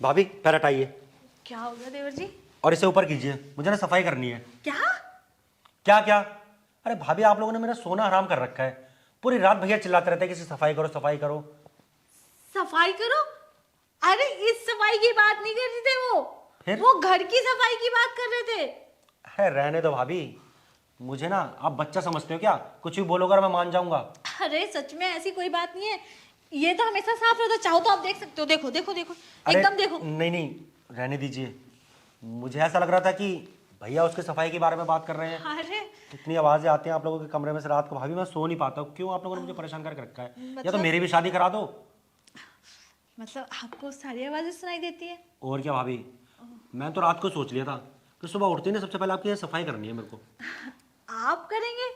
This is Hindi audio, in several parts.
भाभी पैर हटाइए क्या हो गया देवर जी? और इसे ऊपर कीजिए, मुझे ना सफाई करनी है। क्या? क्या क्या? अरे भाभी आप लोगों ने मेरा सोना हराम कर रखा है। पूरी रात भैया चिल्लाते रहते हैं कि इसे सफाई करो सफाई करो। सफाई करो? अरे इस सफाई की बात नहीं कर रहे थे वो। फिर? वो घर की सफाई की बात कर रहे थे। अरे रहने दो भाभी, मुझे ना आप बच्चा समझते हो क्या? कुछ भी बोलोगे और मैं मान जाऊंगा। अरे सच में ऐसी कोई बात नहीं है। ये तो हमेशा साफ रहता है, चाहो तो आप देख सकते हो। देखो देखो देखो, अरे एकदम देखो। नहीं नहीं, रहने दीजिए। मुझे ऐसा लग रहा था कि भैया उसके सफाई के बारे में बात कर रहे हैं। अरे इतनी आवाजें आती हैं आप लोगों के कमरे में से रात को, भाभी मैं सो नहीं पाता हूँ। क्यों आप लोगों ने मुझे परेशान करके रखा है? या तो मतलब मेरी भी शादी करा दो। मतलब आपको सारी आवाजें सुनाई देती है? और क्या भाभी, मैं तो रात को सोच लिया था कि सुबह उठते ही ना सबसे पहले आपकी ये सफाई करनी है मेरे को। आप करेंगे?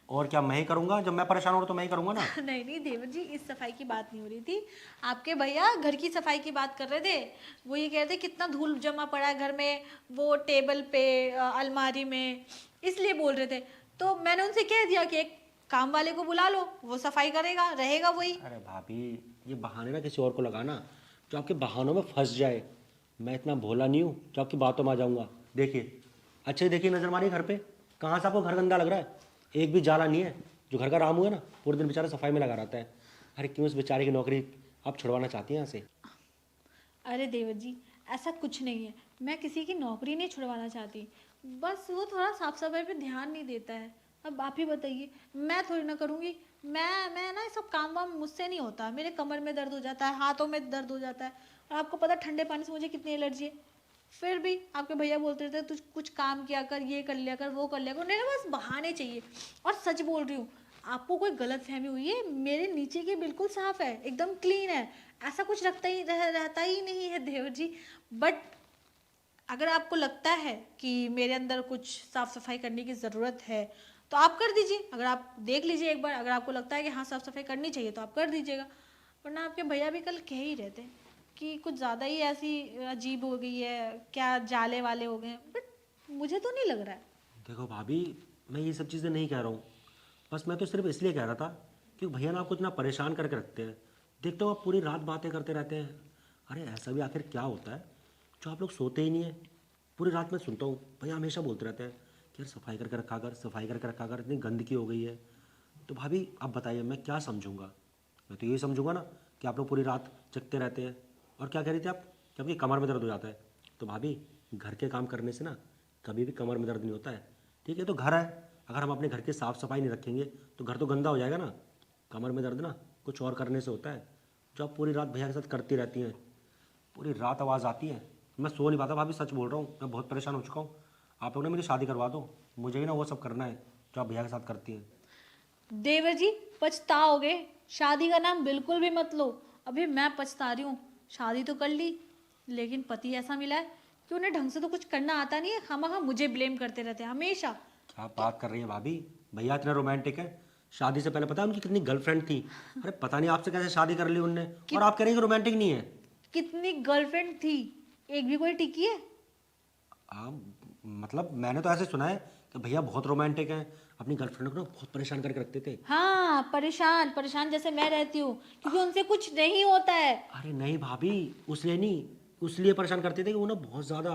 और क्या, मैं ही करूंगा। जब मैं परेशान हो रहा तो मैं ही करूंगा ना। नहीं नहीं देवर जी, इस सफाई की बात नहीं हो रही थी। आपके भैया घर की सफाई की बात कर रहे थे। वो ये कह रहे थे कितना धूल जमा पड़ा है घर में, वो टेबल पे, अलमारी में, इसलिए बोल रहे थे। तो मैंने उनसे कह दिया कि एक काम वाले को बुला लो, वो सफाई करेगा, रहेगा वही। अरे भाभी, ये बहाने ना किसी और को लगाना जो आपके बहानों में फंस जाए। मैं इतना भोला नहीं हूँ जो आपकी बातों में आ जाऊंगा। देखिए, अच्छे से देखिए, नजर मारिए घर पे। कहाँ से आपको घर गंदा लग रहा है? एक भी जाला नहीं है। जो घर का राम हुआ ना, पूरे दिन बेचारा सफाई में लगा रहता है। अरे क्यों इस बेचारे की नौकरी आप छुड़वाना चाहती हैं यहाँ से? अरे देवर जी, ऐसा कुछ नहीं है। मैं किसी की नौकरी नहीं छुड़वाना चाहती। बस वो थोड़ा साफ सफाई पे ध्यान नहीं देता है। अब आप ही बताइए, मैं थोड़ी ना करूँगी। मैं ना ये सब काम वाम मुझसे नहीं होता। मेरे कमर में दर्द हो जाता है, हाथों में दर्द हो जाता है। और आपको पता है ठंडे पानी से मुझे कितनी एलर्जी है। फिर भी आपके भैया बोलते रहते तू कुछ काम किया कर, ये कर लिया कर, वो कर लिया कर। उन्हें ना बस बहाने चाहिए। और सच बोल रही हूँ, आपको कोई गलत फहमी हुई है। मेरे नीचे की बिल्कुल साफ है, एकदम क्लीन है। ऐसा कुछ रहता ही नहीं है देवर जी। बट अगर आपको लगता है कि मेरे अंदर कुछ साफ सफाई करने की ज़रूरत है तो आप कर दीजिए। अगर आप देख लीजिए एक बार, अगर आपको लगता है कि हाँ साफ सफाई करनी चाहिए तो आप कर दीजिएगा। वरना आपके भैया भी कल कह ही रहते कि कुछ ज़्यादा ही ऐसी अजीब हो गई है, क्या जाले वाले हो गए हैं। बट मुझे तो नहीं लग रहा है। देखो भाभी, मैं ये सब चीज़ें नहीं कह रहा हूँ। बस मैं तो सिर्फ इसलिए कह रहा था कि भैया ना आपको इतना परेशान करके रखते हैं। देखते हो आप पूरी रात बातें करते रहते हैं। अरे ऐसा भी आखिर क्या होता है जो आप लोग सोते ही नहीं है? पूरी रात मैं सुनता हूँ भैया हमेशा बोलते रहते हैं कि यार सफाई करके रखा कर, सफाई करके रखा कर, इतनी गंदगी हो गई है। तो भाभी आप बताइए, मैं क्या समझूंगा? मैं तो यही समझूंगा ना कि आप लोग पूरी रात जगते रहते हैं। और क्या कह रही थी आप कि आपकी कमर में दर्द हो जाता है? तो भाभी, घर के काम करने से ना कभी भी कमर में दर्द नहीं होता है। ठीक है, तो घर है, अगर हम अपने घर की साफ़ सफाई नहीं रखेंगे तो घर तो गंदा हो जाएगा ना। कमर में दर्द ना कुछ और करने से होता है, जो आप पूरी रात भैया के साथ करती रहती हैं। पूरी रात आवाज़ आती है, मैं सो नहीं पाता भाभी, सच बोल रहा हूँ। मैं बहुत परेशान हो चुका हूँ। आप लोग ने मेरी शादी करवा दो, मुझे ही ना वो सब करना है जो आप भैया के साथ करती हैं। देवर जी पछताओगे। शादी का नाम बिल्कुल भी मत लो। अभी मैं पछता रही हूँ। शादी तो कर ली, लेकिन पति ऐसा मिला है कि उन्हें ढंग से तो कुछ करना आता नहीं है। खामखा मुझे ब्लेम करते रहते हैं हमेशा। क्या बात कर रही हैं भाभी? भैया इतने रोमांटिक है। शादी से पहले पता है उनकी कितनी गर्लफ्रेंड थी? अरे पता नहीं आपसे कैसे शादी कर ली उनने, कि, और आप कह रही हैं कि रोमांटिक नहीं है। कितनी गर्लफ्रेंड थी, एक भी कोई टिकी है? मतलब मैंने तो ऐसे सुना है कि भैया बहुत रोमांटिक हैं, अपनी गर्लफ्रेंड को ना बहुत परेशान करके रखते थे। हाँ, परेशान परेशान जैसे मैं रहती हूँ, क्योंकि उनसे कुछ नहीं होता है। अरे नहीं भाभी, उसलिए नहीं, उसलिए परेशान करते थे कि वो ना बहुत ज़्यादा,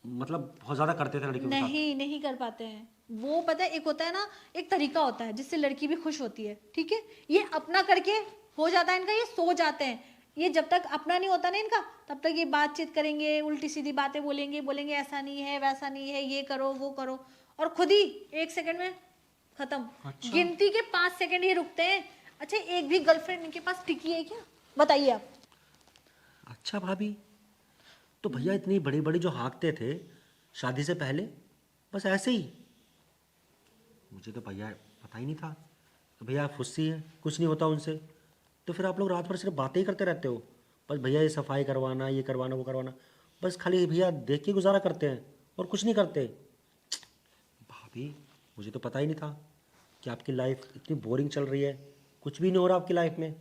मतलब बहुत ज़्यादा करते थे लड़कियों के साथ। नहीं नहीं कर पाते हैं वो। पता है, एक होता है ना, एक तरीका होता है जिससे लड़की भी खुश होती है। ठीक है, ये अपना करके हो जाता है इनका, ये सो जाते हैं। ये जब तक अपना नहीं होता ना इनका, तब तक ये बातचीत करेंगे, उल्टी सीधी बातें बोलेंगे, बोलेंगे ऐसा नहीं है वैसा नहीं है, ये करो वो करो। और खुद ही 1 सेकंड में खत्म। अच्छा। गिनती के 5 सेकंड ये रुकते हैं। अच्छा, एक भी गर्लफ्रेंड इनके पास टिकी है क्या? बताइए आप। अच्छा भाभी, तो भैया इतनी बड़ी बड़ी जो हाँकते थे शादी से पहले, बस ऐसे ही? मुझे तो भैया पता ही नहीं था कि भैया फुस्सी है, कुछ नहीं होता उनसे। तो फिर आप लोग रात भर सिर्फ बातें ही करते रहते हो? बस भैया ये सफाई करवाना, ये करवाना, वो करवाना, बस खाली भैया देख के गुजारा करते हैं और कुछ नहीं करते? भाभी, मुझे तो पता ही नहीं था कि आपकी लाइफ इतनी बोरिंग चल रही है, कुछ भी नहीं हो रहा आपकी लाइफ में।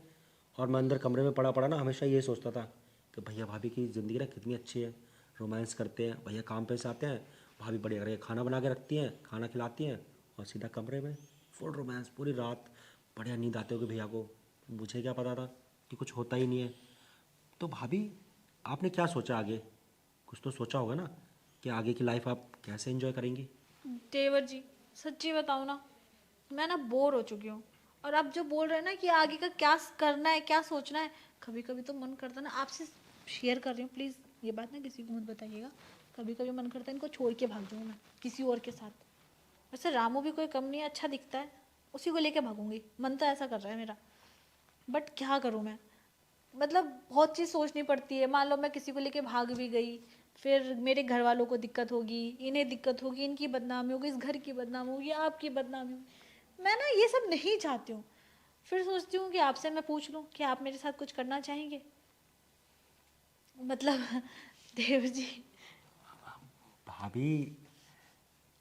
और मैं अंदर कमरे में पड़ा पड़ा ना हमेशा ये सोचता था कि भैया भाभी की ज़िंदगी ना कितनी अच्छी है। रोमांस करते हैं, भैया काम पे से आते हैं, भाभी बढ़िया बढ़िया खाना बना के रखती हैं, खाना खिलाती हैं, और सीधा कमरे में फुल रोमांस पूरी रात। बढ़िया नींद आते होगी भैया को। मुझे क्या पता था कि कुछ होता ही नहीं है। तो भाभी, आपने क्या सोचा आगे? कुछ तो सोचा होगा ना कि आगे की लाइफ आप कैसे एंजॉय करेंगी? देवर जी, सच्ची बताऊँ ना, मैं ना बोर हो चुकी हूँ। और आप जो बोल रहे हैं ना कि आगे का क्या करना है, क्या सोचना है, कभी कभी तो मन करता है ना, आपसे शेयर कर रही हूँ, प्लीज़ ये बात ना किसी को मत बताइएगा। कभी कभी मन करता है इनको छोड़ के भाग जाऊँ मैं किसी और के साथ। वैसे रामू भी कोई कम नहीं है, अच्छा दिखता है, उसी को लेके भागूंगी, मन तो ऐसा कर रहा है मेरा। बट क्या करूँ मैं, मतलब बहुत चीज़ सोचनी पड़ती है। मान लो मैं किसी को लेके भाग भी गई, फिर मेरे घर वालों को दिक्कत होगी, इन्हें दिक्कत होगी, इनकी बदनामी होगी, इस घर की बदनामी होगी, आपकी बदनामी होगी। मैं ना ये सब नहीं चाहती हूँ। फिर सोचती हूँ कि आपसे मैं पूछ लूँ कि आप मेरे साथ कुछ करना चाहेंगे, मतलब देव जी। भाभी,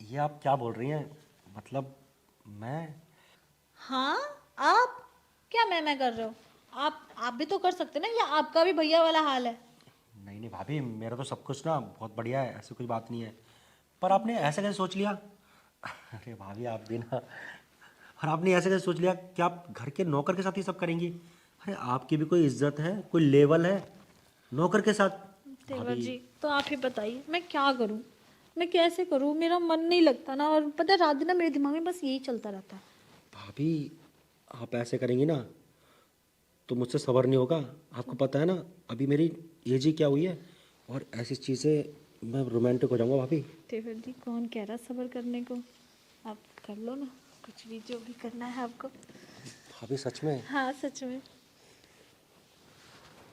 ये आप क्या बोल रही हैं? मतलब मैं हाँ, आप क्या मैं कर रहे हो? आप भी तो कर सकते ना, या आपका भी भैया वाला हाल है? नहीं नहीं भाभी, मेरा तो सब कुछ ना बहुत बढ़िया है, ऐसी कोई बात नहीं है। पर आपने ऐसे कैसे सोच लिया? अरे भाभी आप भी ना, और आपने ऐसे कैसे सोच लिया कि आप घर के नौकर के साथ ही सब करेंगी? अरे आपकी भी कोई इज्जत है, कोई लेवल है नौकर के साथ। देवर भाभी जी, तो आप ही बताइए मैं क्या करूं, मैं कैसे करूं? मेरा मन नहीं लगता ना, और पता है रात दिन ना मेरे दिमाग में बस यही चलता रहता है। भाभी आप ऐसे करेंगी ना तो मुझसे सब्र नहीं होगा। आपको पता है ना अभी मेरी एज ही क्या हुई है, और ऐसी चीज़ें मैं रोमांटिक हो जाऊंगा भाभी। देवर जी, कौन कह रहा सब्र करने को? आप कर लो ना कुछ भी, जो भी करना है आपको। भाभी सच में। हाँ, सच में।